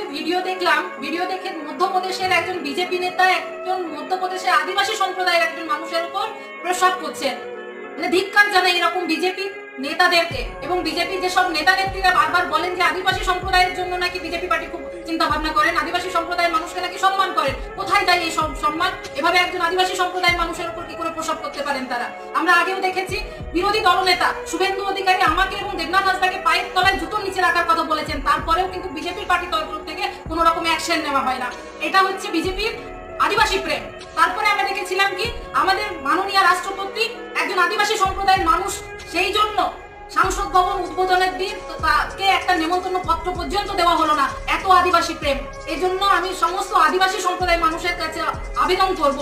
একটা ভিডিও দেখলাম, ভিডিও দেখে মধ্যপ্রদেশের একজন বিজেপি নেতা একজন মধ্যপ্রদেশের আদিবাসী সম্প্রদায়ের একজন মানুষের উপর প্রসাব করছেন। মানে ধিক্কার জানাই এরকম বিজেপি নেতাদেরকে। এবং বিজেপি যেসব নেতা নেত্রীরা বারবার বলেন যে আদিবাসী সম্প্রদায়ের জন্য নাকি বিজেপি পার্টি খুব চিন্তা ভাবনা করেন, আদিবাসী সম্প্রদায়ের মানুষকে নাকি সম্মান করেন, কোথায় যায় এই সম্মান? এভাবে একজন আদিবাসী সম্প্রদায়ের মানুষের উপর কি করে প্রসাব করতে পারেন তারা? আমরা আগেও দেখেছি বিরোধী দলনেতা শুভেন্দু অধিকারী আমাকে এবং দেবনাথ হাসদাকে পায়ের তলায় জুতো নিচে রাখার কথা বলেছেন, তারপরেও কিন্তু বিজেপির পার্টি তরফ থেকে কোনো রকম অ্যাকশন নেওয়া হয় না। এটা হচ্ছে বিজেপির আদিবাসী প্রেম। তারপরে আমরা দেখেছিলাম কি আমাদের মাননীয় রাষ্ট্রপতি একজন আদিবাসী সম্প্রদায়ের মানুষ, সেই জন্য সংসদ ভবন উদ্বোধনের দিন তাকে একটা নেমন্তন্ন পত্র পর্যন্ত দেওয়া হলো না। এত আদিবাসী প্রেম। এই জন্য আমি সমস্ত আদিবাসী সম্প্রদায়ের মানুষের কাছে আবেদন করব